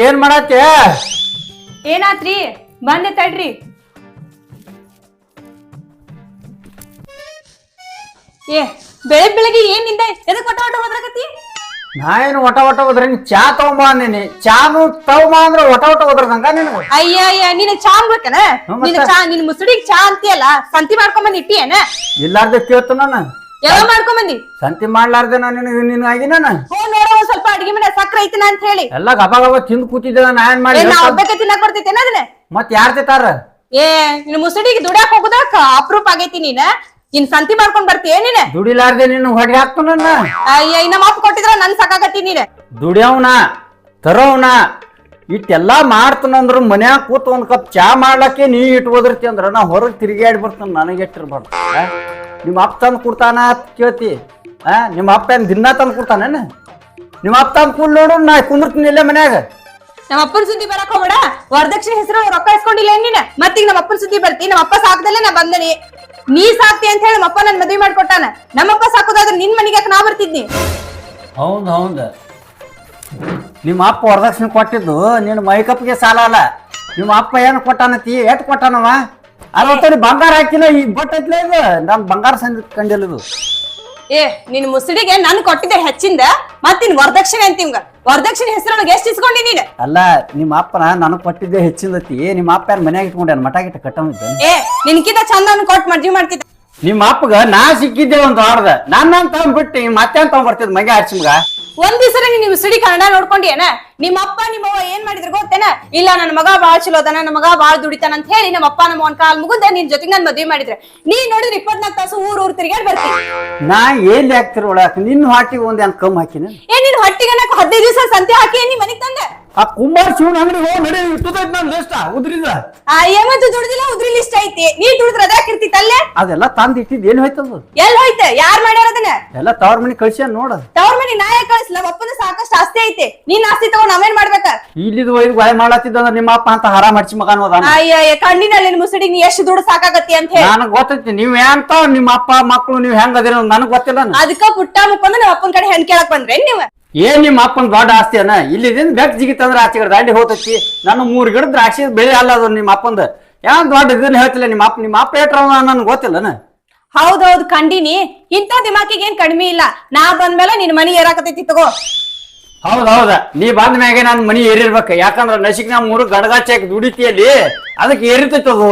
ಏನ್ ಮಾಡತ್ತೆ? ಏನಾತ್ರಿ? ಬಂದೆ ತಡ್ರಿ. ಬೆಳಗ್ಗೆ ಏನಿಂದ ಎದಕ್ ಒಟ ಒಟ ಹೋದ್ರಕತಿ? ನಾ ಏನು ಒಟ ಒಟ ಹೋದ್ರೆ ಚಾ ತಗೊಂಬ ಅಂದಿನಿ. ಚಾನು ತಗೊಂಬ ಅಂದ್ರೆ ಒಟ ಒಟ ಹೋದ್ರಂಗ ನಿನಗ. ಅಯ್ಯ ನಿನ್ ಚಾ ಅನ್ಬೇಕನ? ನಿನ್ ಮುಸುಡಿಗೆ ಚಾ ಅಂತೀಯಲ್ಲ, ಸಂತಿ ಮಾಡ್ಕೊಂಬಂದ್ ಇಟ್ಟಿಯೇನ? ಇಲ್ಲಾರ್ದೆ ಕೇಳ್ತು ನಾನು. ಯಾವ ಮಾಡ್ಕೊಂಬಂದಿ? ಸಂತಿ ಮಾಡ್ಲಾರ್ದೆ ನಾನು ನಿನಗಾಗಿ ನಾನು ನೋಡ ಒಂದ್ ಸ್ವಲ್ಪ ಅಡಿಗೆ ಮನೆ ಸಕ್ರೆ ಐತಿನ ಅಂತ ಹೇಳಿ ಎಲ್ಲ ಗಬ ಗಬ ತಿಂದು ಕೂತಿದ್ದೆ. ನಾ ಏನ್ ಮಾಡಿ ಒಬ್ಬಕ್ಕೆ ತಿನ್ನಕ್ ಬರ್ತೈತೇನ ಅದನ್ನ? ಮತ್ ಯಾರ್ ತಿಂತಾರ? ನಿನ್ ಮುಸುಡಿಗೆ ದುಡ್ಯಾಕ್ ಹೋಗುದಕ್ಕ ಅಪ್ರೂಪ್ ಆಗೈತಿ ನೀನ್ ಸಂತಿ ಮಾಡ್ಕೊಂಡ್ ಬರ್ತೀಯ ನೀನ್? ದುಡಿಲಾರ್ದೆ ನೀನು ಹೊಡಿ ಹಾಕ್ತು ನನ್ನ. ಅಯ್ಯ ನಮ್ಮ ಅಪ್ಪ ಕೊಟ್ಟಿದ್ರ ನನ್ ಸಾಕಾಗತ್ತಿ ನೀನ್. ದುಡಿಯವನ ತರೋವನ ಇಟ್ಟೆಲ್ಲಾ ಮಾಡ್ತಾನಂದ್ರು ಮನ್ಯಾಗ ಕೂತ್ ಒಂದ್ ಕಪ್ ಚಾ ಮಾಡ್ಲಕ್ಕೆ ನೀ ಇಟ್ಟು ಹೋದ್ರತಿ ಅಂದ್ರ ನಾ ಹೊರಗ್ ತಿರುಗಾಡಿ ಬರ್ತಾನ. ನನಗೆ ಇಟ್ಟಿರ್ಬಾರ್ದು. ನಿಮ್ಮ ಅಪ್ಪ ತಂದು ಕೊಡ್ತಾನ ಕೇಳ್ತಿ? ನಿಮ್ಮ ಅಪ್ಪ ಏನ್ ದಿನ ತಂದು ಕೊಡ್ತಾನೇನ? ನಿಮ್ಮ ಅಪ್ಪ ತಂದು ಕೂಲ್ ನೋಡು, ನಾ ಕುಂದಿರ್ತೀನಿ ಇಲ್ಲೇ ಮನ್ಯಾಗ. ನಮ್ಮ ಅಪ್ಪನ ಸುದ್ದಿ ಬರಕ್ ಹೋಗ್ಬೇಡ. ವರದಕ್ಷಿಣೆ ಹೆಸರು ರೊಕ್ಕ ಇಸ್ಕೊಂಡಿಲ್ಲ ನೀನ್. ಮತ್ತೀಗ ನಮ್ಮ ಅಪ್ಪನ ಸುದ್ದಿ ಬರ್ತಿ. ನಮ್ಮ ಅಪ್ಪ ಸಾಕದಲ್ಲೇ ನಾ ಬಂದನಿ. ನೀ ಸಾಕ್ತಿ ಅಂತ ಹೇಳಿ ನಮ್ಮಪ್ಪ ನನ್ ಮದ್ವೆ ಮಾಡ್ಕೊಟ್ಟಾನ. ನಮ್ಮಪ್ಪ ಸಾಕೋದಾದ್ರೆ ನಿನ್ ಮನೆಗೆ ನಾ ಬರ್ತಿದ್ನಿ. ಹೌದ್ ನಿಮ್ಮ ಅಪ್ಪ ವರದಕ್ಷಿಣೆ ಕೊಟ್ಟಿದ್ದು ನಿನ್ನ ಮೈಕಪ್ಗೆ ಸಾಲ ಅಲ್ಲ. ನಿಮ್ಮ ಅಪ್ಪ ಏನು ಕೊಟ್ಟಾನತಿ? ಎಟ್ ಕೊಟ್ಟಾನವ? ಅದ್ರ ಬಂಗಾರ ಹಾಕಿಲ್ಲ. ಈಗ ಗೊತ್ತೈತ್ಲ ಇದು ನನ್ ಬಂಗಾರ ಸಂದ ಕಂಡಿಲ್ಲದು. ನಿನ್ ಮುಸುಡಿಗೆ ನನ್ ಕೊಟ್ಟಿದ್ದೆ ಹೆಚ್ಚಿಂದ ಮತ್ತಿನ್ ವರದಕ್ಷಿಣೆ ಅಂತಿಂಗ. ವರದಕ್ಷಿಣೆ ಹೆಸರೊಳಗೆ ಎಷ್ಟು ಇಸ್ಕೊಂಡಿ ನೀನ್? ಅಲ್ಲ ನಿಮ್ಮ ಅಪ್ಪನ ನನಗ್ ಕೊಟ್ಟಿದ್ದೆ ಹೆಚ್ಚಿಂದತಿ. ನಿಮ್ಮ ಅಪ್ಪ ಏನ್ ಮನ್ಯಾಗ ಇಟ್ಕೊಂಡೆ ಮಠ ಗಿಟ್ಟ ಕಟ್ಟಮಿದ್ದ? ನಿನ್ಕಿಂತ ಚಂದ ಕೊಟ್ಟು ಮರ್ಜಿ ಮಾಡ್ತಿದ್ದ. ನಿಮ್ಮ ಅಪ್ಪಗ ನಾ ಸಿಕ್ಕಿದ್ದೆ ಒಂದ್ ಆಡ್ದ ನನ್ನ ತಗೊಂಡ್ಬಿಟ್ಟು ಮತ್ತೆ ಅಂತ ಬರ್ತಿದ್ ಮಗ ಹಚ್ಚಿಮ್ಗ. ಒಂದ್ ದಿವಸ ನೀನ್ ಮುಸುಡಿ ಕನ್ನಡ ನೋಡ್ಕೊಂಡಿಯೇನ? ನಿಮ್ಮ ಅಪ್ಪ ನಿಮ್ಮವ್ವ ಏನ್ ಮಾಡಿದ್ರು ಗೊತ್ತೇನ? ಇಲ್ಲ ನನ್ನ ಮಗ ಬಾಳ್ ಚಲೋ ಅದಾನ, ನನ್ನ ಮಗ ಬಾಳ್ ದುಡಿತಾನ ಅಂತ ಹೇಳಿ ನಮ್ಮ ಅಪ್ಪ ನಮ್ಮ ಅವ್ನ ಕಾಲ್ ಮುಗುದ ನಿನ್ ಜೊತೆಗೆ ನನ್ ಮದ್ವೆ ಮಾಡಿದ್ರೆ ನೀನ್ ನೋಡಿದ್ರೆ 24 ತಾಸು ಊರ್ ತಿರುಗಾಡಿ ಬರ್ತಿ. ನಾ ಏನ್ ಹಾಕ್ತಿರ ಒಳಕ್ ನಿನ್ನ ಹಾಟಿಗೆ ಒಂದ್ ಏನ್ ಕಮ್ಮಿ ಹಾಕಿನ? ನಿನ್ ಹೊಟ್ಟಿಗೆ 15 ದಿವಸ ಸಂತೆ ಹಾಕಿ ನೀ ಮನಿಗ್ ತಂದೆ. ಆ ಕುಂಬಾರ ಶಿವನ ಅಂಗಡಿ ಹೋಗಿ ನಡಿ ಇಷ್ಟದೈತ್ ನನ್ ಲಿಸ್ಟ್ ಉದ್ರಿದ. ಯಾವತ್ತು ದುಡ್ದಿಲ್ಲ ಉದ್ರಿ ಲಿಸ್ಟ್ ಐತಿ. ನೀ ದುಡಿದ್ರೆ ಅದ ಹಾಕಿರ್ತಿತ್ತಲ್ಲೇ. ಅದೆಲ್ಲ ತಂದ್ ಇಟ್ಟಿದ್ ಏನ್ ಹೋಯ್ತದ? ಎಲ್ ಹೋಯ್ತ? ಯಾರ್ ಮಾಡ್ಯಾರ ಅದನ್ನ? ಎಲ್ಲ ತವ್ರ ಮನಿ ಕಳ್ಸ್ಯಾನ ನೋಡ. ತವ್ರ ಮನಿ ನಾ ಯಾಕೆ ಕಳಿಸ್ಲ? ಅಪ್ಪನ ಸಾಕಷ್ಟು ಆಸ್ತಿ ಐತಿ. ನೀನ್ ಆಸ್ತಿ ತಗೊಂಡ್ ನಾವೇನ್ ಮಾಡ್ಬೇಕ? ಇಲ್ಲಿದ್ ಒಯ್ದು ಗಾಯ ಮಾಡ್ಲತ್ತಿದ್ದ ಅಂದ್ರೆ ನಿಮ್ಮ ಅಪ್ಪ ಅಂತ ಹರಾಮ್ ಹಚ್ಚಿ ಮಗನ್ ಹೋದ. ಅಯ್ಯ ಕಣ್ಣಿನಲ್ಲಿ ಮುಸುಡಿಗೆ ನೀ ಎಷ್ಟು ದುಡ್ಡು ಸಾಕಾಗತ್ತಿ ಅಂತ ಹೇಳಿ ನನಗ್ ಗೊತ್ತೈತಿ. ನೀವ್ ಅಂತ ನಿಮ್ಮ ಅಪ್ಪ ಮಕ್ಳು ನೀವ್ ಹೆಂಗ್ ಅದಿರ ನನಗ್ ಗೊತ್ತಿಲ್ಲ. ಅದಕ್ಕ ಪುಟ್ಟ ಮುಕ್ಕೊಂಡ್ ನಮ್ಮ ಅಪ್ಪನ ಕಡೆ ಹೆಣ್ ಕೇಳಕ್ ಬಂದ್ರೆ ನೀವ್ ಏನ್ ನಿಮ್ಮ ಅಪ್ಪನ ದೊಡ್ಡ ಆಸ್ತಿ ಅನ್ನ? ಇಲ್ಲಿದಿಂದ ಬೆಕ್ ಜಿಗಿತಂದ್ರ ಆಚೆ ಕಡೆ ದಾಂಡಿ ಹೋಗ್ತೈತಿ. ನಾನು 3 ಗಿಡ ದ್ರಾಕ್ಷಿ ಬೆಳೆ ಅಲ್ಲ ಅದು ನಿಮ್ಮ ಅಪ್ಪಂದ. ಯಾನ್ ದೊಡ್ಡ ಇದನ್ನ ಹೇಳ್ತಿಲ್ಲ. ನಿಮ್ಮ ಅಪ್ಪ ಏಟ್ರ ನನ್ ಗೊತ್ತಿಲ್ಲನ? ಹೌದೌದು ಕಂಡಿನಿ. ಇಂತ ದಿಮಾಕಿಗೆ ಏನ್ ಕಡಿಮೆ ಇಲ್ಲ. ನಾ ಬಂದ್ಮೇಲೆ ನಿನ್ ಮನಿ ಏರಾಕತೈತಿ ತಗೋ. ಹೌದೌದ ನೀ ಬಂದ ಮ್ಯಾಗೆ ನಾನ್ ಮನಿ ಏರಿರ್ಬೇಕ. ಯಾಕಂದ್ರ ನಸಿಕ್ ನಾ 3 ಗಣಗಾಚಾಕ್ ದುಡಿತಿಯಲ್ಲಿ ಅದಕ್ಕೆ ಏರಿತೈತದು.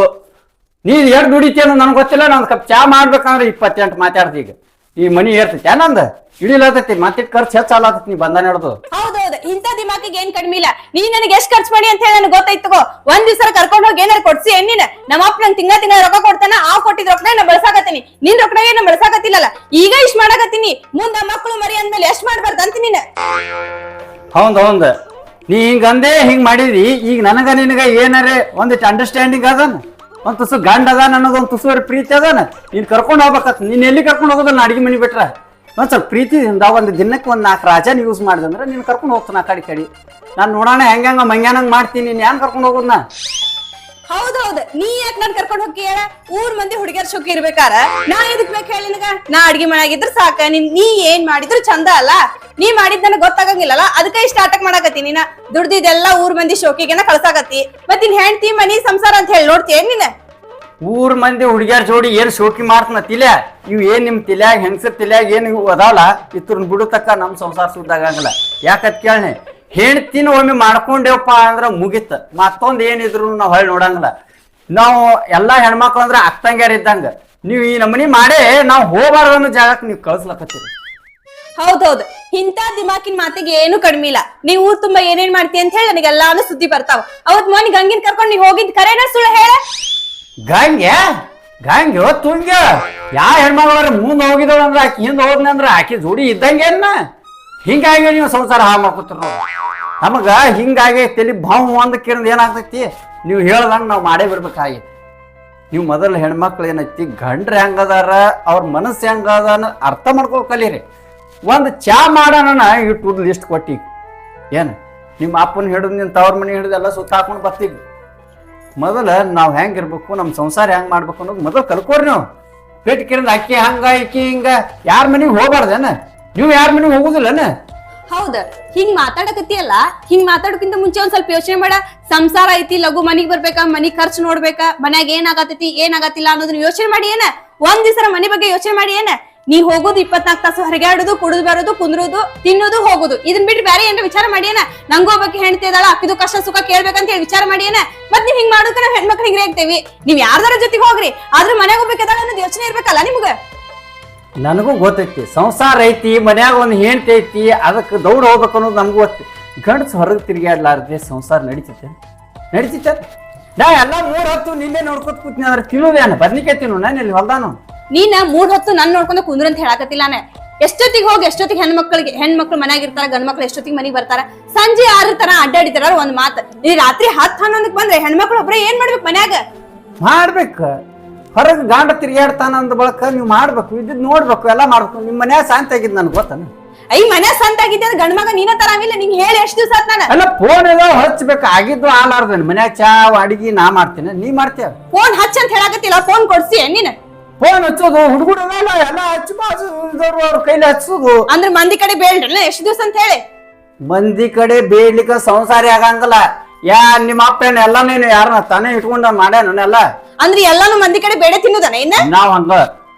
ನೀ ಎಷ್ಟ್ ದುಡಿತಿ ಅನ್ನೋ ನನ್ಗೆ ಗೊತ್ತಿಲ್ಲ. ನನ್ ಕಪ್ ಚಾ ಮಾಡ್ಬೇಕಂದ್ರೆ 28 ಮಾತಾಡ್ತಿ. ಈಗ ಈ ಮನಿ ಏರ್ತೈತಿ ನಂದ ಇಳಿಲತೈತಿ. ಮತ್ತೆ ಖರ್ಚು ಹೆಚ್ಚಾಲತೈತಿ ನೀ ಬಂದ ನಡೆದು. ಹೌದೌದು ಇಂತ ದಿಮಾಕಿಗೆ ಏನ್ ಕಡಿಮೆ ಇಲ್ಲ. ನೀ ನನಗೆ ಎಷ್ಟ್ ಖರ್ಚು ಮಾಡಿ ಅಂತ ಹೇಳಿ ನನಗೆ ಗೊತ್ತೈತ್ ತಗೋ. ಒಂದ್ ದಿವಸ ಕರ್ಕೊಂಡ್ ಹೋಗಿ ಏನಾರು ಕೊಡ್ಸಿ ನೀನ್? ನಮ್ಮ ಅಪ್ಪ ನಂಗೆ ತಿಂಗಳ ರೊಕ್ಕ ಕೊಡ್ತಾನ. ಆ ಕೊಟ್ಟಿದ್ ರೊಕ್ಕ ನಾ ಬಳಸಾಕತ್ತೀನಿ. ನಿನ್ ರೊಕ್ಕ ನಾ ಬಳಸಾಕತ್ತಿಲ್ಲಲ್ಲ. ಈಗ ಇಷ್ಟ್ ಮಾಡಾಕತ್ತೀನಿ. ಮುಂದ ಮಕ್ಕಳು ಮರಿ ಅಂದ್ಮೇಲೆ ಎಷ್ಟ್ ಮಾಡ್ಬಾರ್ದು ಅಂತ ನೀನ್. ಹೌದ್ ನೀ ಹಿಂಗಂದೇ ಹಿಂಗ್ ಮಾಡಿದಿ. ಈಗ ನನಗ ನಿನಗ ಏನಾರೇ ಒಂದಿಟ್ಟು ಅಂಡರ್ಸ್ಟ್ಯಾಂಡಿಂಗ್ ಅದನ್, ಒಂದ್ ತುಸು ಗಂಡ ಅದ ಅನ್ನೋದು ಒಂದ್ ತುಸು ಪ್ರೀತಿ ಅದಾನ. ನೀನ್ ಕರ್ಕೊಂಡ್ ಹೋಗ್ಬೇಕತ್. ನೀನ್ ಎಲ್ಲಿ ಕರ್ಕೊಂಡ್ ಹೋಗೋದನ್ನ ಅಡಿಗೆ ಮನಿ ಬಿಟ್ರ ಒಂದ್ ಸ್ವಲ್ಪ ಪ್ರೀತಿಯಿಂದ ಒಂದ್ ದಿನಕ್ಕೆ 4 ರಾಜನ್ ಯೂಸ್ ಮಾಡಿದಂದ್ರ ನೀನ್ ಕರ್ಕೊಂಡ್ ಹೋಗ್ತಾನ ಆ ಕಡೆ. ನಾನ್ ನೋಡೋಣ ಹೆಂಗ ಮಂಗ್ಯಾನಂಗ್ ಮಾಡ್ತೀನಿ. ನೀನ್ ಏನ್ ಕರ್ಕೊಂಡ್ ಹೋಗೋದ್ನ? ಹೌದೌದು ನೀ ಯಾಕೆ ನನ್ ಕರ್ಕೊಂಡ್ ಹೋಗಿ ಹೇಳ? ಊರ್ ಮಂದಿ ಹುಡುಗಿಯರ್ ಶೋಕಿ ಇರ್ಬೇಕಾರ ನಾ ಇದಕ್ ಬೇಕು ಹೇಳಿ ನಿನಗ? ನಾ ಅಡ್ಗೆ ಮಾಡಾಗಿದ್ರ ಸಾಕ. ನೀ ಏನ್ ಮಾಡಿದ್ರು ಚಂದ ಅಲ್ಲ. ನೀ ಮಾಡಿದ್ ನನಗ್ ಗೊತ್ತಾಗಂಗಿಲ್ಲಲ್ಲ. ಅದಕ್ಕೆ ಇಷ್ಟ ಆಟಕ್ ಮಾಡಾಕತ್ತಿ. ನೀನ ದುಡ್ದಿದ್ದೆಲ್ಲ ಊರ್ ಮಂದಿ ಶೋಕಿಗೆನ ಕಳ್ಸಾಕತ್ತಿ. ಮತ್ ನಿನ್ ಹೆಂಡ್ತಿ ಮನಿ ಸಂಸಾರ ಅಂತ ಹೇಳಿ ನೋಡ್ತಿ ಏನ್ ನೀನ್? ಊರ್ ಮಂದಿ ಹುಡುಗಿಯರ್ ಜೋಡಿ ಏನ್ ಶೋಕಿ ಮಾಡ್ತನ ತಿಲ್ಯಾ? ಇವ್ ಏನ್ ನಿಮ್ ತಿಲ್ಯಾಗ ಹೆಂಗಸರ್ ತಿಲ್ಯಾಗ ಏನ್ ಇವು ಅದಾವಲ್ಲ ಇತ್ರನ್ ಬಿಡುತ್ತಕ್ಕ ನಮ್ ಸಂಸಾರ ಸುದ್ದಾಗಂಗಿಲ್ಲ. ಯಾಕತ್ ಕೇಳನೆ ಹೆಣ್ತಿನ ಒಮ್ಮೆ ಮಾಡ್ಕೊಂಡೇವಪ್ಪ ಅಂದ್ರ ಮುಗಿತ್. ಮತ್ತೊಂದ್ ಏನಿದ್ರು ನಾವ್ ಹೊಳ್ ನೋಡಂಗಿಲ್ಲ. ನಾವು ಎಲ್ಲಾ ಹೆಣ್ಮಕ್ಳು ಅಂದ್ರ ಅಕ್ಕಂಗ್ಯಾರ ಇದ್ದಂಗ. ನೀವ್ ಈ ನಮನಿ ಮಾಡೇ ನಾವ್ ಹೋಗ್ಬಾರ್ದು ಅನ್ನೋ ಜಾಗಕ್ಕೆ ನೀವ್ ಕಳ್ಸ್ಲಕತ್ತೀರಿ. ಹೌದೌದು ಇಂತ ದಿಮಾಕಿನ ಮಾತಿಗೆ ಏನು ಕಡಿಮೆ ಇಲ್ಲ. ನೀವ್ ಊರ್ ತುಂಬಾ ಏನೇನ್ ಮಾಡ್ತಿ ಅಂತ ಹೇಳಿ ನನಗೆಲ್ಲಾನು ಸುದ್ದಿ ಬರ್ತಾವ. ಅವತ್ ಮೊನ್ನೆ ಗಂಗಿನ ಕರ್ಕೊಂಡ್ ನೀವ್ ಹೋಗಿದ್ ಕರೆನ ಸುಳ್ಳು ಹೇಳ? ಗಂಗೆ ತುಂಗ ಯಾ ಹೆಣ್ಮಗಳವ್ರ ಮುಂದ್ ಹೋಗಿದವ ಅಂದ್ರ ಆಕಿ ಹಿಂದ್ ಹೋದ್ನ ಅಂದ್ರ ಆಕಿ ಜೋಡಿ ಇದ್ದಂಗೇನ? ಹಿಂಗಾಗಿ ನೀವು ಸಂಸಾರ ಹಾಳು ಮಾಡ್ಕೊತಿರ. ನಮಗ ಹಿಂಗಾಗಿ ತಲಿ ಭಾವ ಒಂದ್ ಕಿರಂದ ಏನಾಗ್ತೈತಿ? ನೀವು ಹೇಳ್ದಂಗ ನಾವ್ ಮಾಡೇ ಬಿಡ್ಬೇಕಾಗಿತ್ತು. ನೀವು ಮೊದಲು ಹೆಣ್ಮಕ್ಳು ಏನೈತಿ ಗಂಡ್ರ ಹೆಂಗದಾರ ಅವ್ರ ಮನಸ್ಸು ಹೆಂಗದ ಅರ್ಥ ಮಾಡ್ಕೊ ಕಲೀರಿ. ಒಂದ್ ಚಾ ಮಾಡೋಣ ಇಟ್ಟು ಲಿಸ್ಟ್ ಕೊಟ್ಟಿ ಏನ್ ನಿಮ್ಮ ಅಪ್ಪನ ಹಿಡಿದು ನಿನ್ನ ತವ್ರ ಮನೆ ಹಿಡಿದು ಎಲ್ಲ ಸುತ್ತ ಹಾಕೊಂಡು ಬರ್ತೀವಿ. ಮೊದಲ ನಾವು ಹೆಂಗಿರ್ಬೇಕು, ನಮ್ಮ ಸಂಸಾರ ಹೆಂಗ್ ಮಾಡ್ಬೇಕು ಅನ್ನೋದು ಮೊದಲು ಕಲ್ಕೋರಿ ನೀವು. ಪೇಟ್ ಕಿರಿಂದ ಅಕ್ಕಿ ಹಂಗ ಇಕ್ಕಿ ಹಿಂಗ ಯಾರ ಮನೆಗೆ ಹೋಗ್ಬಾರ್ದೇನ? ನೀವು ಯಾರ ಮನೆಗೆ ಹೋಗುದಿಲ್ಲನ? ಹೌದ, ಹಿಂಗ್ ಮಾತಾಡಕತ್ತಿಯಲ್ಲ, ಹಿಂಗ್ ಮಾತಾಡೋಕ್ಕಿಂತ ಮುಂಚೆ ಒಂದ್ ಸ್ವಲ್ಪ ಯೋಚನೆ ಮಾಡ. ಸಂಸಾರ ಐತಿ, ಲಘು ಮನಿಗ್ ಬರ್ಬೇಕಾ, ಮನಿ ಖರ್ಚು ನೋಡ್ಬೇಕಾ, ಮನ್ಯಾಗ ಏನಾಗತೈತಿ ಏನಾಗತ್ತಿಲ್ಲ ಅನ್ನೋದನ್ನ ಯೋಚನೆ ಮಾಡಿ ಏನ? ಒಂದ್ ದಿವಸ ಮನಿ ಬಗ್ಗೆ ಯೋಚನೆ ಮಾಡಿ ಏನ? ನೀ ಹೋಗೋದು 24 ತಾಸು ಹೊರಗಾಡೋದು, ಕುಡಿದು ಬರೋದು, ಕುಂದ್ರೋದು, ತಿನ್ನೋದು, ಹೋಗೋದು, ಇದನ್ ಬಿಟ್ಟು ಬೇರೆ ಏನಾರ ವಿಚಾರ ಮಾಡಿ ಏನ? ನಂಗೂ ಒಬ್ಬಕ್ಕೆ ಹೆಣ್ತಿ ಇದಾಳ, ಅಕ್ಕಿದು ಕಷ್ಟ ಸುಖ ಕೇಳ್ಬೇಕಂತ ಹೇಳಿ ವಿಚಾರ ಮಾಡಿ ಏನ? ಮತ್ ನೀವ್ ಹಿಂಗ್ ಮಾಡೋಕೆ ನಾವ್ ಹೆಣ್ಮಕ್ಳು ಹಿಂಗ್ರಿ ಆಗ್ತೇವಿ. ನೀವ್ ಯಾರ್ದಾರ ಜೊತೆಗೆ ಹೋಗ್ರಿ, ಆದ್ರೂ ಮನ್ಯಾಗ ಹೋಗ್ಬೇಕಾದ ಅನ್ನೋದು ಯೋಚನೆ ಇರ್ಬೇಕಲ್ಲ ನಿಮ್ಗ. ನನಗೂ ಗೊತ್ತೈತಿ, ಸಂಸಾರ ಐತಿ, ಮನ್ಯಾಗ ಒಂದು ಹೆಂಡತಿ ಐತಿ, ಅದಕ್ಕೆ ದೌಡ್ ಹೋಗ್ಬೇಕು ಅನ್ನೋದು ನಮಗೂ ಗೊತ್ತಿ. ಗಂಡಸ್ ಹೊರಗೆ ತಿರುಗಾಡ್ಲಾರ್ದೆ ಸಂಸಾರ ನಡೀತೈತೆ? ನಾ ಎಲ್ಲ 3 ಹೊತ್ತು ನಿನ್ನೆ ನೋಡ್ಕೊತ ಕೂತೀನಿ. ಅದ್ರ ತಿನ್ನೋದೇನ ಬದ್ನಿಕಾಯಿ ತಿನ್ನು ನಾನು ಇಲ್ಲಿ ಹೊಲ್ದಾನು. ನೀನ 3 ಹೊತ್ತು ನನ್ ನೋಡ್ಕೊಂಡು ಕುಂದ್ರ ಅಂತ ಹೇಳಕತ್ತಿಲ್ಲ. ಎಷ್ಟೊತ್ತಿಗೆ ಹೋಗಿ ಎಷ್ಟೊತ್ತಿಗೆ ಹೆಣ್ಮಕ್ಳು ಮನ್ಯಾಗ ಇರ್ತಾರ, ಗಂಡ್ ಮಕ್ಳು ಎಷ್ಟೊತ್ತಿಗೆ ಮನಿಗ್ ಬರ್ತಾರ, ಸಂಜೆ 6 ತರ ಅಡ್ಡಾಡಿತಾರ. ಒಂದ್ ಮಾತು, ನೀ ರಾತ್ರಿ 10-11 ಬಂದ್ರೆ ಹೆಣ್ಮಕ್ಳು ಒಬ್ರೆ ಏನ್ ಮಾಡ್ಬೇಕು ಮನ್ಯಾಗ? ಮಾಡ್ಬೇಕು, ಹೊರಗೆ ಗಾಂಡ ತಿರ್ಗಾಡ್ತಾನ ಅಂದ ಬಳಕ ನೀವು ಮಾಡ್ಬೇಕು, ಇದ್ ನೋಡ್ಬೇಕು, ಎಲ್ಲ ಮಾಡ್ಬೇಕು. ನಿಮ್ಮ ಮನ್ಯಾಗ ಶಾಂತಿ ಆಗಿದ್ ನನ್ಗೆ ಗೊತ್ತಾನ? ಮನ್ಯಾಗ ಸಂತ ಆಗಿದ್ದೆ ಗಂಡ ಮಗ ನೀನ ತರಾಮಿಲ್ಲ. ನಿಂಗೆ ಹೇಳಿ ಎಷ್ಟು ದಿವಸ ಆತ್? ನಾನು ಎಲ್ಲ ಫೋನ್ ಎಲ್ಲ ಹಚ್ಬೇಕು, ಆಗಿದ್ದು ಆಲಾರ್ದೇನೆ. ಮನ್ಯಾಗ ಚಾ ಅಡಿಗೆ ನಾ ಮಾಡ್ತೀನಿ, ನೀ ಮಾಡ್ತೀಯ? ಫೋನ್ ಹಚ್ಚ ಅಂತ ಹೇಳಕತ್ತಿಲ್ಲ, ಫೋನ್ ಕೊಡ್ಸಿ ನೀನ್. ಫೋನ್ ಹಚ್ಚೋದು ಹುಡುಗರು ಎಲ್ಲ ಹಚ್ಚಿ ಬಾಜು ಅವ್ರ ಕೈಲಿ ಹಚ್ಚೋದು. ಅಂದ್ರೆ ಮಂದಿ ಕಡೆ ಬೇಡ್ರಲ್ಲ ಎಷ್ಟು ದಿವಸ ಅಂತ ಹೇಳಿ? ಮಂದಿ ಕಡೆ ಬೇಡ್ಲಿಕ್ಕ ಸಂಸಾರಿ ಆಗಂಗಲ್ಲ. ನಿಮ್ಮ ಅಪ್ಪ ಏನ್ ಎಲ್ಲ ನೀನು ಯಾರನ್ನ ತಾನೇ ಇಟ್ಕೊಂಡ ಮಾಡ್ಯಾನೆಲ್ಲ? ಅಂದ್ರೆ ಎಲ್ಲಾನು ಮಂದಿ ಕಡೆ ಬೇಡ ತಿನ್ನುದಾನ ಇನ್ನ? ನಾವ್ ಹಂಗ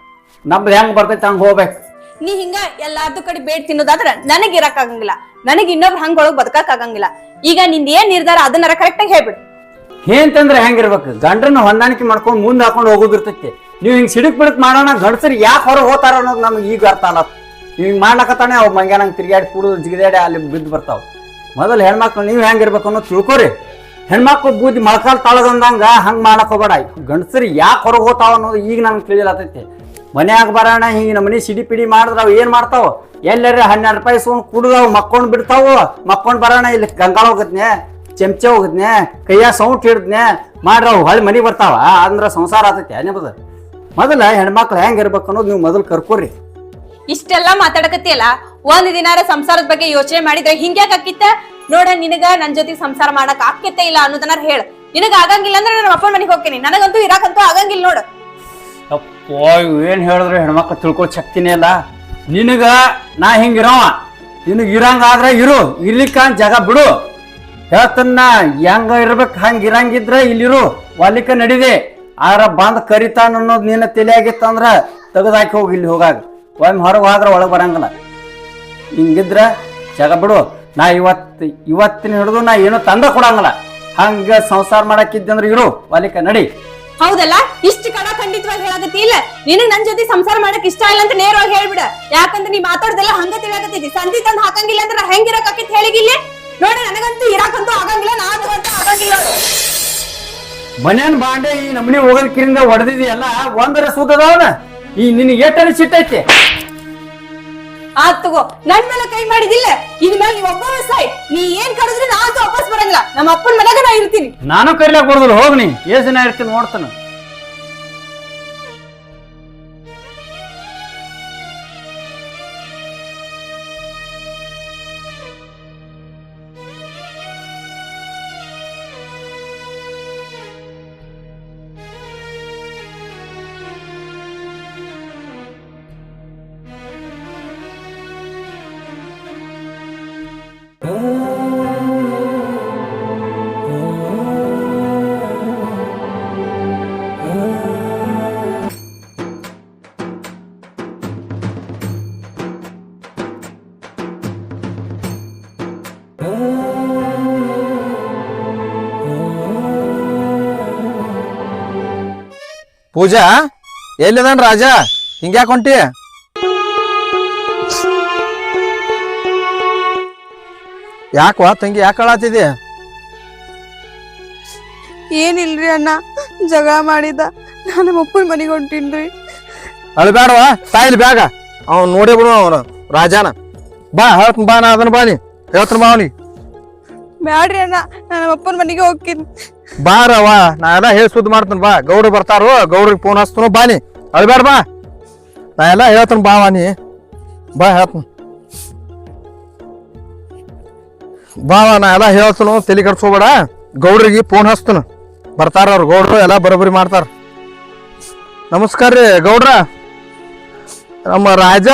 ನಮ್ದು ಹೆಂಗ್ ಬರ್ತೈತಿ ಹಂಗ ಹೋಗ್ಬೇಕು. ನೀ ಹಿಂಗ ಎಲ್ಲಾರ್ದು ಕಡೆ ಬೇಡ ತಿನ್ನೋದಾದ್ರ ನನಗ್ ಇರಕ್ ಆಗಂಗಿಲ್ಲ, ನನಗ್ ಇನ್ನೊಬ್ರು ಹಂಗೊಳಗ್ ಬದುಕಕ್ ಆಗಂಗಿಲ್ಲ. ಈಗ ನಿಂದ ಏನ್ ನಿರ್ಧಾರ ಅದನ್ನ ಕರೆಕ್ಟ್ ಆಗಿ ಹೇಳ್ಬಿಡು. ಏನ್ತಂದ್ರೆ ಹೆಂಗಿರ್ಬೇಕು, ಗಂಡ್ರನ್ನ ಹೊಂದಾಣಿಕೆ ಮಾಡ್ಕೊಂಡು ಮುಂದೆ ಹಾಕೊಂಡು ಹೋಗೋದಿರ್ತೈತಿ. ನೀವು ಹಿಂಗ್ ಸಿಡಕ್ ಬಿಡಕ್ ಮಾಡೋಣ, ಗಂಡಸರಿ ಯಾಕೆ ಹೊರಗೆ ಹೋಗ್ತಾರ ಅನ್ನೋದು ನಮ್ಗೆ ಈಗ ಅರ್ಥ ಅಲ್ಲ. ನೀವು ಹಿಂಗ್ ಮಾಡ್ಲಕತ್ತಾನೆ ಅವ್ ಮಂಗ್ಯಾನಂಗ್ ತಿರ್ಗಾಡಿ ಕುಡಿದು ಜಿಗಿದಾಡಿ ಅಲ್ಲಿ ಬಿದ್ದು ಬರ್ತಾವ. ಮೊದಲು ಹೆಣ್ಮಕ್ಳು ನೀವು ಹೆಂಗಿರ್ಬೇಕು ಅನ್ನೋದು ತಿಳ್ಕೊರಿ. ಹೆಣ್ಮಕ್ಳು ಬೂದಿ ಮೊಳಕಾಲ್ ತಾಳದಂದಂಗ ಹಂಗ್ ಮಾಡಕ್ ಹೋಗ್ಬೇಡ. ಗಂಡಸರಿ ಯಾಕೆ ಹೊರಗೆ ಹೋಗ್ತಾವ ಅನ್ನೋದು ಈಗ ನಮ್ಗೆ ತಿಳಿಯಲತ್ತೈತಿ. ಮನ್ಯಾಗ ಬರೋಣ ಹಿಂಗ ನಮ್ಮ ಮನೆ ಸಿಡಿ ಪಿಡಿ ಮಾಡಿದ್ರ ಅವ್ ಏನ್ ಮಾಡ್ತಾವ? ಎಲ್ಲರ 12 ರೂಪಾಯಿ ಇಸ್ಕೊಂಡ್ ಕುಡ್ದಾವ್ ಮಕ್ಕೊಂಡ್ ಬಿಡ್ತಾವ. ಮಕ್ಕೊಂಡ್ ಬರೋಣ ಇಲ್ಲಿ ಗಂಗಾಳ ಹೋಗದ್ನೆ, ಚಮಚೆ ಹೋಗದ್ನೆ, ಕೈಯ ಸೌಂಟ್ ಹಿಡ್ದ್ನೆ ಮಾಡ್ರ ಹೊಳ್ಳಿ ಮನಿಗ್ ಬರ್ತಾವ. ಅಂದ್ರ ಸಂಸಾರ ಆತೈತಿ ನಿಮ್ಮದು. ಮೊದಲ ಹೆಣ್ಮಕ್ಳು ಹೆಂಗಿರ್ಬೇಕು ಅನ್ನೋದು ನೀವು ಮೊದಲು ಕರ್ಕೊರಿ. ಇಷ್ಟೆಲ್ಲಾ ಮಾತಾಡಕತ್ತಿಯಲ್ಲ, ಒಂದ್ ದಿನಾರ ಸಂಸಾರದ ಬಗ್ಗೆ ಯೋಚನೆ ಮಾಡಿದ್ರೆ ಹಿಂಗ್ಯಾಕ ಆಕಿತ್ತ ನೋಡ? ನಿನಗ ನನ್ ಜೊತೆ ಸಂಸಾರ ಮಾಡಕ್ ಆಕ್ಯತೆ ಇಲ್ಲ ಅನ್ನೋದನ್ನ ಹೇಳ. ನಿನಗ ಆಗಂಗಿಲ್ಲ ಅಂದ್ರೆ ನನ್ನ ಅಪ್ಪನ ಮನೆಗೆ ಹೋಗ್ತೀನಿ, ನನಗಂತೂ ಇರಾಕಂತೂ ಆಗಂಗಿಲ್ಲ ನೋಡು. ಅಪ್ಪೋ ಏನ್ ಹೇಳಿದ್ರು ಹೆಣ್ಮಕ್ಳು ತಿಳ್ಕೋ ಶಕ್ತಿನೇ ಇಲ್ಲ ನಿನಗ. ನಾ ಹಿಂಗಿರವ, ನಿನಗ ಇರಂಗಾದ್ರೆ ಇರು, ಇರ್ಲಿಕ್ಕ ಜಾಗ ಬಿಡು. ಹೇಳ್ತನ್ನ ಹೆಂಗ ಇರ್ಬೇಕು ಹಂಗ ಇರಂಗಿದ್ರ ಇಲ್ಲಿರು, ಒಲಿಕ ನಡಿದೆ. ಆದ್ರ ಬಂದ್ ಕರಿತಾನ ಅನ್ನೋದು ನಿನ್ನ ತಲೆಯಾಗಿತ್ತಂದ್ರ ತೆಗೆದಾಕಿ ಹೋಗಿ ಇಲ್ಲಿ ಹೋಗಾಗ. ಒಮ್ಮೆ ಹೊರಗೆ ಹೋದ್ರ ಒಳಗೆ ಬರಂಗಿಲ್ಲ. ಹಿಂಗಿದ್ರ ಜಾಗ ಬಿಡು. ನಾ ಇವತ್ತಿನ ಹಿಡಿದು ನಾ ಏನೋ ತಂದ ಕೊಡಂಗಿಲ್ಲ. ಹಂಗ ಸಂಸಾರ ಮಾಡಕ್ಕಿದ್ದಂದ್ರ ಇರು, ಒಲಿಕ ನಡಿ. ಹೌದಲ್ಲ, ಇಷ್ಟು ಕಡ ಖಂಡಿತವಾಗಿ ಹೇಳಕತ್ತಿ ಇಲ್ಲ. ನಿನಗ್ ನನ್ ಜೊತೆ ಸಂಸಾರ ಮಾಡಕ್ ಇಷ್ಟ ಇಲ್ಲ ಅಂತ ನೇರವಾಗಿ ಹೇಳ್ಬಿಡ. ಯಾಕಂದ್ರೆ ನೀ ಮಾತಾಡೋದೆಲ್ಲ ಹಂಗ ತಿಳಿಯಾಕತ್ತೈತಿ. ಸಂಧಿ ತಂದ್ ಹಾಕಂಗಿಲ್ಲ ಅಂದ್ರೆ ನಾ ಹೆಂಗ್ ಇರಕತ್ತಿ ಹೇಳಿಗಿಲ್ಲ ನೋಡಿ. ನನಗಂತೂ ಇರಾಕಂತೂ ಆಗಂಗಿಲ್ಲ, ನಾನು ಅಂತೂ ಆಗಂಗಿಲ್ಲ. ಮನೇನ್ ಬಾಂಡೆ ಈ ನಮ್ಮನೆ ಹೋಗಲ್ ಕಿರಿಂದ ಹೊಡೆದಿದೆಯಲ್ಲ, ಒಂದರ ಸೂತದವನ ಈ ನಿನಗೆ ಏಟನ ಸಿಟ್ಟೈತಿ. ಆತ್ ತಗೋ, ನನ್ ಮೇಲೆ ಕೈ ಮಾಡಿದಿಲ್ಲ. ಇನ್ ಮೇಲೆ ನೀವ್ ಒಬ್ಬ ಸಾಯ್, ನೀ ಏನ್ ಕರೆದ್ರೆ ನಾ ಅಂತೂ ವಾಪಸ್ ಬರಂಗಿಲ್ಲ. ನಮ್ಮ ಅಪ್ಪನ ಮನೆಯಾಗ ನಾ ಇರ್ತೀನಿ. ನಾನು ಕರಿಲಾಕ್ ಬರೋದಿಲ್ಲ, ಹೋಗ್ನಿ. ಎಷ್ಟ್ ದಿನ ಇರ್ತೀನಿ ನೋಡ್ತಾನ. ಪೂಜಾ ಎಲ್ಲಿದನ್ ರಾಜ? ಹಿಂಗ್ಯಾಕ್ ಹೊಂಟಿ? ಯಾಕವಾ ತಂಗಿ ಯಾಕೆ ಅಳಾತಿದಿ? ಏನಿಲ್ರಿ ಅಣ್ಣ, ಜಗಳ ಮಾಡಿದ. ನಾನು ಒಪ್ಪನ ಮನೆಗೆ ಹೊಂಟೀನ್ರಿ. ಅಳ್ಬೇಡವಾ, ತಾಯಿಲ್ ಬ್ಯಾಗ ಅವ್ನು ನೋಡಿ ಬಿಡು ಅವನು ರಾಜಾನ. ಬಾ ಹೇಳ್ತೀನಿ, ಬಾ ನಾ ಅದನ್ನ ಬಾನಿ ಹೇಳ್ತೀನಿ, ಬಾ ಅವನಿಗೆ. ಬ್ಯಾಡ್ರಿ ಅಣ್ಣ, ನಾನು ಅಪ್ಪನ ಮನೆಗೆ ಹೋಗ್ತೀನಿ. ಬಾರವ್ವ, ನಾ ಎಲ್ಲ ಹೇಳಿ ಸುದ್ದಿ ಮಾಡ್ತೀನಿ. ಬಾ, ಗೌಡ್ರು ಬರ್ತಾರೋ, ಗೌಡ್ರಿಗೆ ಫೋನ್ ಹಚ್ತನು. ಬಾನಿ ಅಳ್ಬೇಡ, ಬಾ ನಾ ಎಲ್ಲ ಹೇಳ್ತೀನಿ. ಬಾ ವಾನಿ, ಬಾ ಹೇಳ್ತೀನಿ. ಬಾ ನಾ ಎಲ್ಲ ಹೇಳ್ತನು ತಲೆ ಕಟ್ಸ್ಕೋಬೇಡ. ಗೌಡ್ರಿಗೆ ಫೋನ್ ಹಚ್ತನು, ಬರ್ತಾರ ಅವ್ರು ಗೌಡ್ರು ಎಲ್ಲ ಬರೋಬ್ಬರಿ ಮಾಡ್ತಾರ. ನಮಸ್ಕಾರ ರೀ ಗೌಡ್ರ. ನಮ್ಮ ರಾಜ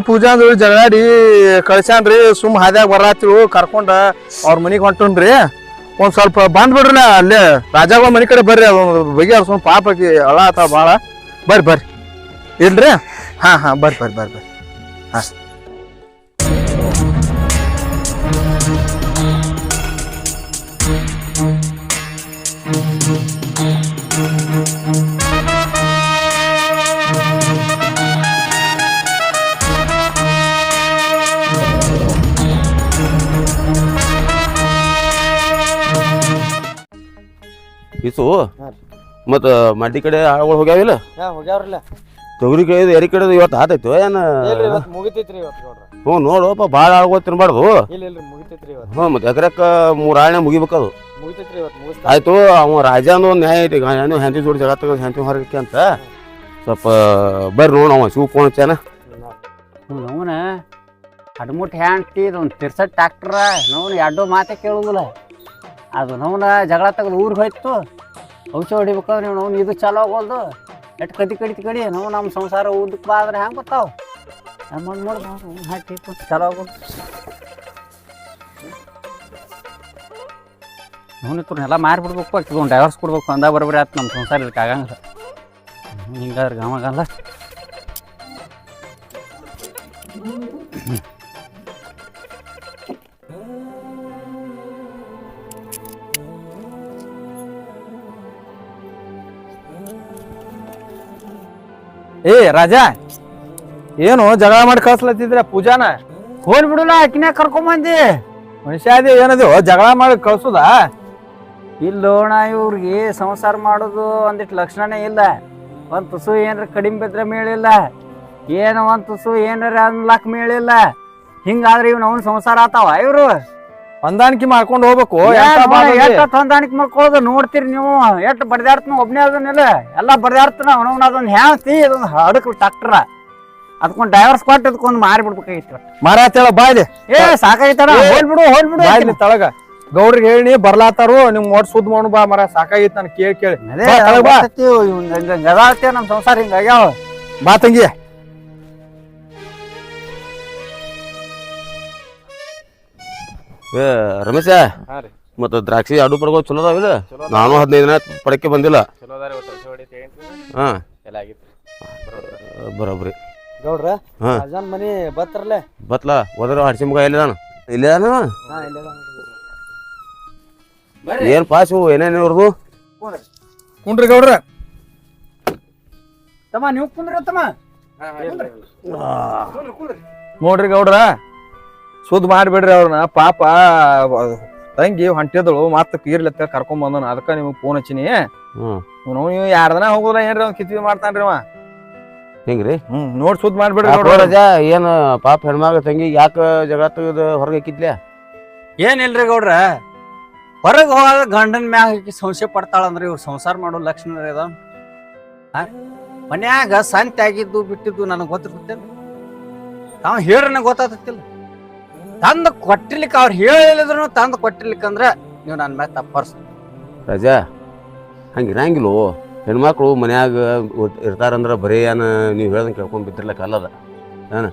ಪೂಜಾ ಜೋಡಿ ಜಗಳಾಡಿ ಕಳ್ಸ್ಯಾನ್ರಿ. ಸುಮ್ ಹಾದ್ಯಾಗ ಬರತ್ತಿಳು ಕರ್ಕೊಂಡ ಅವ್ರ ಮನಿಗೆ ಹೊಂಟನ್ರಿ. ಒಂದ್ ಸ್ವಲ್ಪ ಬಂದ್ ಬಿಡ್ರಿ ಅಲ್ಲೇ ರಾಜಾಗ ಮನಿ ಕಡೆ ಬರ್ರಿ. ಅದೊಂದು ಬಗೆ ಸುಮ್ ಪಾಪಕ್ಕೆ ಅಳ ಆತ ಭಾಳ. ಬರ್ರಿ ಇಲ್ರಿ. ಹಾ ಬರ್ರಿ ಹಾ. ಇಸು ಮತ್ತ ಮಡ್ಡಿ ಕಡೆ ಆಳುಗಳು ಹೋಗ್ಯಾವಿಲ್ಲ? ಹೋಗ್ಯಾವ್ರಲ್ಲ. ತೊಗರಿ ಕಡೆ ಎರಿ ಕಡೆ ಇವತ್ತು ಆತೈತು ಏನ? ಮುಗಿತೈತ್ರಿ ಇವತ್ತು ಗೌಡ್ರ. ಹ್ಞೂ ನೋಡಪ್ಪ ಭಾಳ ಆಳುಗಳು ತಿನ್ಬಾರ್ದು. ಇಲ್ರಿ ಮುಗಿತೈತ್ರಿ ಇವತ್ತು. ಹ್ಞೂ ಮತ್ತೆ ಎಕರೆಕ್ಕ 3 ಆಳ್ನೆ ಮುಗಿಬೇಕದು. ಮುಗಿತೈತ್ರಿ ಇವತ್ತು ಮುಗಿಸ್ತಾ. ಆಯ್ತು. ಅವ ರಾಜಂದು ಒಂದು ನ್ಯಾಯ ಐತಿ. ನಾನು ಹೆಂಡತಿ ಜೋಡಿ ಜಗ ತಗೋ ಹೆಂಡತಿ ಹೊರಗೆ ಅಂತ ಸ್ವಲ್ಪ ಬರ್ರಿ ನೋಡು. ಅವ ಶಿವ ಫೋನ್ ಹಚ್ಚಾನ. ಅವನ ಹಡ್ಮುಟ್ ಹ್ಯಾಂಟಿ ಒಂದು ತಿರ್ಸಟ್ ಟ್ಯಾಕ್ಟ್ರ ನೋವು ಎರಡೋ ಮಾತೆ ಕೇಳುದಿಲ್ಲ. ಅದು ನೋವ್ನ ಜಗಳ ತೆಗೆದು ಊರಿಗೆ ಹೋಯ್ತು. ಔಷಧ ಹೊಡಿಬೇಕಾದ್ರೆ ನೀವು ನೋವು ಇದು ಚಲೋ ಆಗೋಲ್ದು. ಎಟ್ಟು ಕಡಿ ನಾವು ನಮ್ಮ ಸಂಸಾರ ಊದಕ್ಕೆ ಬಾ ಅಂದ್ರೆ ಹೆಂಗೆ ಬರ್ತಾವ? ಮಾಡಿ ಹಾಕಿ ಚಲೋ ಆಗೋದು. ನೋವು ಎಲ್ಲ ಮಾರಿಬಿಡ್ಬೇಕು. ಆಕಿಗೆ ಒಂದು ಡೈವರ್ಸ್ ಕೊಡ್ಬೇಕು ಅಂದ ಬರೋಬ್ಬರಿ ಆಯ್ತು. ನಮ್ಮ ಸಂಸಾರ ಇದಕ್ಕೆ ಆಗಂಗಿಲ್ಲ. ಹಿಂಗಾದ್ರೆ ಗಮಗಲ್ಲ. ಏ ರಾಜಾ, ಏನು ಜಗಳ ಮಾಡಿ ಕಳ್ಸ್ಲತ್ತಿದ್ರ ಪೂಜಾನ? ಹೋಲ್ ಬಿಡಲ್ಲ, ಆಕಿನ ಕರ್ಕೊಂಬಂದಿ. ಮನುಷ್ಯ ಅದೇ ಏನದು ಜಗಳ ಮಾಡಿ ಕಳ್ಸುದ? ಇಲ್ಲೋಣ, ಇವ್ರಿಗೆ ಸಂಸಾರ ಮಾಡೋದು ಒಂದಿಟ್ಟು ಲಕ್ಷಣನೇ ಇಲ್ಲ. ಒಂದು ತುಸು ಏನಾರ ಕಡಿಮೆ ಬಿದ್ರೆ ಮೇಳಿಲ್ಲ, ಏನು ಒಂದು ತುಸು ಏನಾರ ಅನ್ಲಾಕ್ ಮೇಳಿಲ್ಲ. ಹಿಂಗಾದ್ರೆ ಇವ್ ಅವ್ನ ಸಂಸಾರ ಆತಾವ? ಇವ್ರು ಹೊಂದಾಣಿಕೆ ಮಾಡ್ಕೊಂಡು ಹೋಗ್ಬೇಕು. ಎಷ್ಟ್ ಹೊಂದಾಣಿಕೆ ಮಾಡ್ಕೊಳ್ಳೋದು ನೋಡ್ತೀರಿ ನೀವು. ಎಷ್ಟು ಬಡ್ದಾಡ್ತನ ಒಬ್ನೇ ಅದನ್ನಿಲ್ಲ, ಎಲ್ಲ ಬಡ್ದಾಡ್ತನ. ಅವನವ್ನ ಅದೊಂದು ಹ್ಯಾಂತಿ, ಅದೊಂದು ಹಡಕ್ ಟ್ಯಾಕ್ಟ್ರ. ಅದಕ್ಕೊಂದು ಡೈವರ್ಸ್ ಕೊಟ್ಟು ಅದಕ್ಕೊಂದು ಮಾರಿ ಬಿಡ್ಬೇಕಾಗಿತ್ತು. ಮಾರಾತೇಳ ಬಾಯ್ದೆ. ಏ ಸಾಕಾಗಿತ್ತಾರ, ಹೋಲ್ಬಿಡು ತಳಗ ಗೌಡ್ರಿಗೆ ಹೇಳಿ ಬರ್ಲಾತಾರು. ನಿಮ್ ಮೋಟ್ ಸುದ್ದ ಮಾಡು ಬಾ ಮರ. ಸಾಕಾಗಿತ್ತು ನಾನು ಕೇಳಿ. ಗದಾಳ್ತೇವ ನಮ್ ಸಂಸಾರ ಹಿಂಗಾಗ್ಯಾವ. ಬಾ ತಂಗಿ. ಏ ರಮೇಶ, ಮತ್ತ ದ್ರಾಕ್ಷಿ ಅಡು ಪಡ್ಕೋ ಚಲೋ ಅದಾವಿಲ್ಲ? ನಾನು 15 ದಿನ ಪಡಕ್ಕೆ ಬಂದಿಲ್ಲ. ಹಾ ಬರೋಬ್ರಿ ಗೌಡ್ರ. ಹಾ ರಾಜನ್ ಮನಿ ಬತ್ರಲ್ಲೇ ಬತ್ಲಾ ಹೋದ್ರ ಹಡ್ಸಿ ಮುಗ ಇಲ್ಲಿದಾನ. ಇಲ್ಲಿದಾನ ಏನ್ ಪಾಸು ಏನೇನು ಇವ್ರದು? ಕುಂಡ್ರಿ ಗೌಡ್ರ. ತಮ್ಮ ನೀವು ಕುಂದ್ರ ತಮ್ಮ. ನೋಡ್ರಿ ಗೌಡ್ರ, ಸುದ್ದ ಮಾಡ್ಬಿಡ್ರಿ ಅವ್ರನ್ನ. ಪಾಪ ತಂಗಿ ಹೊಂಟಿದಳು, ಮತ್ತ ಕೀರ್ಲತ್ತ ಕರ್ಕೊಂಡ್ ಬಂದನ. ಅದಕ್ಕ ನಿಮ್ಗೆ ಫೋನ್ ಹಚ್ಚಿನಿ. ನೀವು 2 ದಿನ ಹೋಗುದಿಲ್ಲ ಏನ್ರಿ ಅವ್ನ ಕಿತ್ವಿ ಮಾಡ್ತಾನ್ರಿ ಅವ. ಹಿಂಗ್ರಿ? ನೋಡ್ ಸುದ್ದ ಮಾಡ್ಬಿಡ್ರಿ ರಜಾ. ಏನ್ ಪಾಪ ಹೆಣ್ಮಗ ತಂಗಿ ಯಾಕ ಜಗಳ ತೆಗೆದು ಹೊರಗೆ ಹಾಕಿದ್ಲ್ಯಾ? ಏನಿಲ್ರಿ ಗೌಡ್ರ, ಹೊರಗೆ ಹೋಗಾಗ ಗಂಡನ ಮ್ಯಾಗ ಹಾಕಿ ಸಂಶಯ ಪಡ್ತಾಳಂದ್ರೆ ಇವ್ರು ಸಂಸಾರ ಮಾಡೋ ಲಕ್ಷಣ ಅದ. ಮನ್ಯಾಗ ಸಂತೆ ಆಗಿದ್ದು ಬಿಟ್ಟಿದ್ದು ನನಗೆ ಗೊತ್ತಿರ್ತೇನೆ. ತಾವ್ ಹೇಳ್ರಿ ನನಗೆ ಗೊತ್ತಾಗ್ತಿಲ್ಲ. ತಂದು ಕೊಟ್ಟಿರ್ಲಿಕ್ಕೆ ಅವ್ರು ಹೇಳಿದ್ರು ತಂದು ಕೊಟ್ಟಿರ್ಲಿಕ್ಕಂದ್ರೆ ನೀವು ನನ್ನ ಮ್ಯಾಗ ತಪ್ಪರ್ಸ. ರಜಾ ಹಂಗಿರಂಗಿಲ್ಲ. ಹೆಣ್ಮಕ್ಳು ಮನ್ಯಾಗ ಇರ್ತಾರಂದ್ರೆ ಬರೀ ಏನು ನೀವು ಹೇಳ್ದಂಗೆ ಕೇಳ್ಕೊಂಡು ಬಿದ್ದಿರ್ಲಕ್ಕ ಅಲ್ಲದ. ಏನು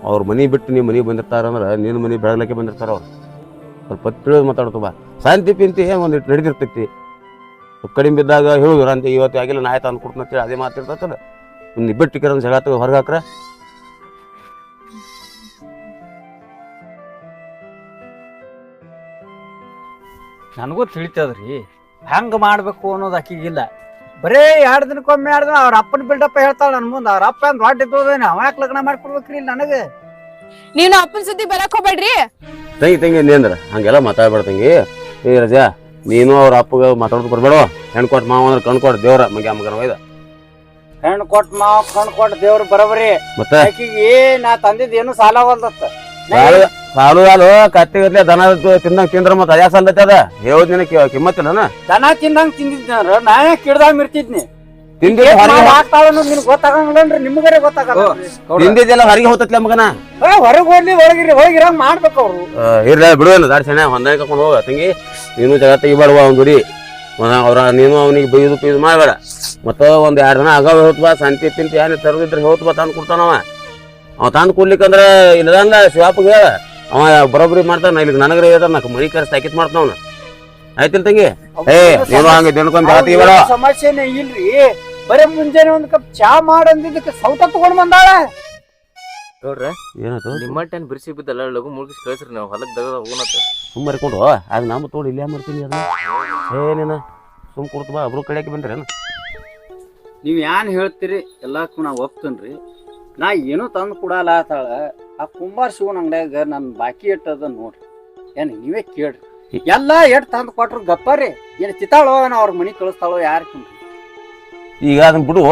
ಅವ್ರ ಮನೆ ಬಿಟ್ಟು ನೀವು ಮನೆಗೆ ಬಂದಿರ್ತಾರಂದ್ರೆ ನಿನ್ನ ಮನೆ ಬೆಳಗ್ಲಿಕ್ಕೆ ಬಂದಿರ್ತಾರ ಅವ್ರು. ಸ್ವಲ್ಪ ತಿಳಿದು ಮಾತಾಡ್ತು ಬಾ. ಶಾಂತಿ ಪಿಂತಿ ಒಂದಿಟ್ಟು ನಡೀತಿರ್ತೈತಿ. ಕಡಿಮೆ ಬಿದ್ದಾಗ ಹೇಳಿದ್ರು ಅಂತ ಇವತ್ತು ಆಗಿಲ್ಲ ನಾ ಆಯ್ತು ಅಂದ್ಕೊಡ್ತಂತೇಳಿ ಅದೇ ಮಾತಿರ್ತೈತಲ್ಲ. ಒಂದು ಬಿಟ್ಟು ಕಿರಂದು ಜಗಳ ತಗೋ ಹೊರಗೆ ಹಾಕ್ರ. ನನಗೂ ತಿಳಿತದ್ರಿ ಹೆಂಗೆ ಮಾಡಬೇಕು ಅನ್ನೋದು ಆಕಿಗಿಲ್ಲ. ಬರೇ 2 ದಿನಕ್ಕೊಮ್ಮೆ 2 ದಿನ ಅವ್ರ ಅಪ್ಪನ ಬಿಲ್ಡಪ್ಪ ಹೇಳ್ತಾಳ ನನ್ನ ಮುಂದೆ. ಅವ್ರ ಅಪ್ಪ ಅಂತ ದೊಡ್ಡ ಇದ್ದೋದೇನೆ, ಅವ ಯಾಕೆ ಲಗ್ನ ಮಾಡ್ಕೊಡ್ಬೇಕ್ರಿ ನನಗೆ? ನೀವ್ ಅಪ್ಪನ ಸುದ್ದಿ ಬರಕ್ ಹೋಗ್ಬೇಡ್ರಿ. ತಂಗಿ ಅಂದ್ರ ಹಂಗೆಲ್ಲ ಮಾತಾಡ್ಬೇಡ ತಂಗಿ. ಏ ರಜಾ, ನೀನು ಅವ್ರ ಅಪ್ಪಗ ಮಾತಾಡೋದು ಬರ್ಬೇಡ. ಹೆಣ್ಣು ಕೊಟ್ಟು ಮಾವ ಅಂದ್ರೆ ಕಣ್ ಕೊಟ್ಟು ದೇವ್ರ ಮಗನ ಒಯ್ದ. ಹೆಣ್ಣು ಕೊಟ್ಟು ಮಾವ ಕಣ್ ಕೊಟ್ಟು ದೇವ್ರು ಬರಬರಿ. ಮತ್ತೆ ಆಕಿಗೆ ನಾ ತಂದಿದ್ದು ಏನು ಸಾಲ ಹೊಲ್ದತ್ತ. ಸಾಲು ಸಾಲು ಕತ್ತಿಗತ್ಲೆ ದನ ತಿಂದಂಗ ತಿಂದ್ರ ಮತ್ತ ಅದ್ಯಾ ಸಾಲದತ್ತ ಅದ. ಹೇಳೋದ್ ನಿನಗೆ ಕಿಮ್ಮತ್ತಿಲ್ಲನ? ದನ ತಿಂದಂಗ ತಿಂದಿದ್ನಂದ್ರ ನಾ ಕಿಡ್ದಾಗ ಮಿರ್ತಿದ್ನಿ. ತಿಂದಿದ್ದ ಹೊರಗೆ ನಿಮ್ಗೆ ಗೊತ್ತಾಗಂಗಿಲ್ಲನ್ರಿ ನಿಮ್ಗರೆ ಗೊತ್ತಾಗಲ್ಲ ತಿಂದಿದ್ದೆಲ್ಲ ಹೊರಗೆ ಹೋಗ್ತತ್ಲೆ ಮಗನ ಹೊರಗ್ ಹೋಗ್ಲಿ ಒಳಗಿರಂಗ್ ಮಾಡ್ಬೇಕು ಅವ್ರು ಇರ್ಲ ಬಿಡುವಲ್ಲ ದಾಡಿ ಸಣ್ಣ ಹೊಂದಾಣಿಕೆ ಕರ್ಕೊಂಡು ಹೋಗ ತಂಗಿ ನೀನು ಜಗ ತೆಗಿಬಾರ್ವ ಅವ್ನ ದುಡಿ ಅವ್ರ ನೀನು ಅವನಿಗೆ ಬೈದು ಮಾಡಬೇಡ ಮತ್ತ ಒಂದ್ 2 ದಿನ ಆಗಾವ ಹೇಳ್ತಬಾ ಸಂತಿ ಪಿಂತಿ ಏನ್ ತರದಿದ್ರೆ ಹೇಳ್ತಬಾ ತಂದು ಕೊಡ್ತಾನವ ಅವ ತಂದು ಕೊಡ್ಲಿಕ್ಕಂದ್ರ ಇಲ್ಲದಂಗ ಶಿವಾಪಗೆ ಹೇಳ ಅವ ಬರೋಬ್ಬರಿ ಮಾಡ್ತಾನ ಇಲ್ಲಿ ನನಗ್ರೆ ಹೇಳ್ತಾನ ನಾ ಮನಿ ಕರ್ಸಿ ತಾಕಿತ್ ಮಾಡ್ತಾವನ ಆಯ್ತಿಲ್ ತಂಗಿ ನೀನು ಹಂಗ ದಿನಕ್ಕೊಂದ್ ಜಗ ತೆಗಿಬೇಡ ಸಮಸ್ಯೆನೇ ಇಲ್ರಿ ಬರೀ ಮುಂಜಾನೆ ಒಂದ್ ಕಪ್ ಚಾ ಮಾಡಂದಿದ್ದಕ್ಕೆ ಸೌಟ ತಗೊಂಡ್ ಬಂದಾಳ ಗೌಡ್ರ ಏನಾಯ್ತು ನಿಮ್ಮ ಟೆನ್ ಬಿರ್ಸಿ ಬಿದ್ದಲ್ಲ ಲಘು ಮುಗಿಸಿ ಕಳ್ಸ್ರಿ ನಾವು ಹೊಲಕ್ ದಗದ ಹೋಗೋಣತ್ತ ಸುಮ್ಮರಿಕೊಂಡು ಅದು ನಮ್ಮ ತೋಡಿ ಇಲ್ಲೇ ಮಾಡ್ತೀನಿ ಅದನ್ನ ಏನೇನ ಸುಮ್ ಕೊಡ್ತು ಬಾ ಒಬ್ರು ಕಡೆಯಾಕೆ ಬಂದ್ರೇನು ನೀವ್ ಏನ್ ಹೇಳ್ತೀರಿ ಎಲ್ಲಕ್ಕೂ ನಾ ಒಪ್ತೇನ್ರಿ ನಾ ಏನೂ ತಂದು ಕೊಡಲ್ಲ ಆತಾಳ ಆ ಕುಂಬಾರ ಶಿವನ ಅಂಗಡ್ಯಾಗ ನನ್ ಬಾಕಿ ಇಟ್ಟದ ನೋಡ್ರಿ ಏನ್ ನೀವೇ ಕೇಳ್ರಿ ಎಲ್ಲಾ ಎಟ್ ತಂದು ಕೊಟ್ರು ಗಪ್ಪರಿ ಏನ್ ಚಿತ್ತಾಳೋ ನಾ ಅವ್ರ ಮನಿ ಕಳಿಸ್ತಾಳೋ ಯಾರು ಈಗ ಅದನ್ನ ಬಿಡು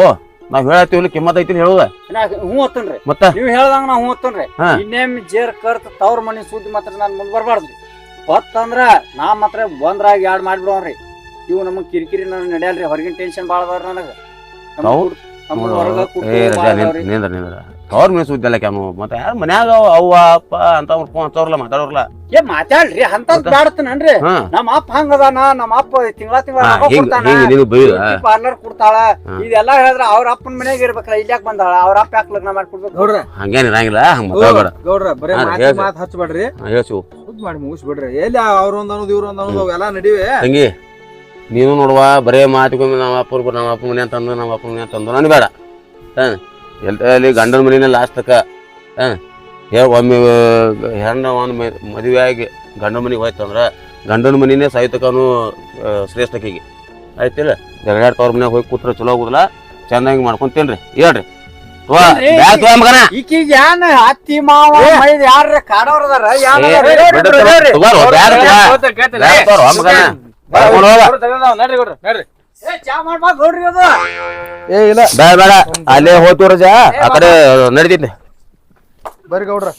ನಾವ್ ಹೇಳತ್ತೀವಿ ಕಿಮ್ಮತ್ ಐತಿ ಹೇಳುದ ಹ್ಞೂ ಹೊತ್ತನ್ರಿ ಮತ್ತ ನೀವ್ ಹೇಳ್ದಂಗ ನಾ ಹ್ಞೂ ಹೊತ್ತನ್ರಿ ಹಾ. ಇನ್ನೇಮ್ ಜೇರ್ ಕರ್ತ ತವ್ರ ಮನಿ ಸುದ್ದಿ ಮಾತ್ರ ನಾನ್ ಮುಂದ್ ಬರ್ಬಾರ್ದ್ರಿ ಹೊತ್ತಂದ್ರ ನಾ ಮಾತ್ರ ಬಂದ್ರಾಗ ಯಾಡ್ ಮಾಡ್ಬಿಡೋನ್ರಿ ಇವು ನಮಗ್ ಕಿರಿಕಿರಿ ನಡೆಯಲ್ರಿ ಹೊರಗಿನ ಟೆನ್ಷನ್ ಬಾಳ ಅದಾವ್ರಿ ನನಗ ಅವ್ರ ಮನೆ ಸುದ್ದಿ ಅಲ್ಲ ಕ್ಯಾನು ಮತ್ತೆ ಯಾರು ಮನ್ಯಾಗ ಅವ್ವ ಅಪ್ಪ ಅಂತ ಹಂಚವ್ರಲ್ಲ ಮಾತಾಡೋರ್ಲ ಏ ಮಾತಾಡ್ರಿ ಅಂತದ್ ಬ್ಯಾಡತನನ್ರಿ ನಮ್ಮ ಅಪ್ಪ ಹಂಗದಾನ ನಮ್ಮ ಅಪ್ಪ ತಿಂಗಳ ನೀನು ಬೈದ ಪಾರ್ಲರ್ ಕೊಡ್ತಾಳ ಇದೆಲ್ಲಾ ಹೇಳಿದ್ರ ಅವ್ರ ಅಪ್ಪನ ಮನ್ಯಾಗ ಇರ್ಬೇಕಲ್ಲ ಇಲ್ಯಾಕ್ ಬಂದಾಳ ಅವ್ರ ಅಪ್ಪ ಯಾಕೆ ಲಗ್ನ ಮಾಡ್ಕೊಡ್ಬೇಕು ಗೌಡ್ರ ಹಂಗೇನ್ ಇರಂಗಿಲ್ಲ ಹಂಗ ಮಾತಾಡ್ಬೇಡ ಗೌಡ್ರ ಬರೇ ಹಾ, ಮಾತಿ ಹೇಳ್ರಿ. ಮಾತು ಹಚ್ಚಬೇಡ್ರಿ ಹೇಳ್ಸು ಸುದ್ ಮಾಡಿ ಮುಗಿಸ್ಬಿಡ್ರಿ ಎಲ್ಲಿ ಅವ್ರೊಂದ್ ಅನ್ನೋದು ಇವ್ರೊಂದ್ ಅನ್ನೋದು ಅವೆಲ್ಲ ನಡಿವೆ ತಂಗಿ ನೀನು ನೋಡುವ ಬರೇ ಮಾತಿಗೊಮ್ಮೆ ನಮ್ಮ ಅಪ್ಪ ಮನೆ ಅಂತಂದು ನಮ್ಮ ಅಪ್ಪನ ಮನೆ ಅಂತಂದು ನನ್ ಬೇಡ ಎಲ್ಲಿ ಗಂಡನ ಮನಿನ ಲಾಸ್ಟ್ ತಕ ಒಮ್ಮೆ ಹೆಣ್ಣ ಒಂದು ಮದುವೆ ಆಗಿ ಗಂಡನ ಮನೆಗೆ ಹೋಯ್ತಂದ್ರ ಗಂಡನ ಮನಿನೇ ಸಾಯ್ತಕನು ಶ್ರೇಷ್ಠಕಿಗೆ ಆಯ್ತಿಲ್ಲ ಜಗಳಾಡ್ ತವ್ರ ಮನ್ಯಾಗ ಹೋಗಿ ಕೂತ್ರ ಚಲೋ ಆಗುದಿಲ್ಲ ಚಂದಾಗಿ ಮಾಡ್ಕೊಂತೇನ್ರಿ ಹೇಳ್ರಿ ಮಗನ ಈಕಿಗ ಯಾನ್ ಅತ್ತಿ ಮಾವ ಮೈದ್ ಯಾರ ಕಾಡವ್ರದಾರ ಚಾ ಮಾಡ್ಬಾ ನೋಡ್ರಿ ಅದು ಇಲ್ಲ ಬೇಡ ಅಲ್ಲೇ ಹೋಗ್ತೀವ್ರಜ ಆ ಕಡೆ ನಡಿತೈತಿ ಬರ್ರಿ ಗೌಡ್ರ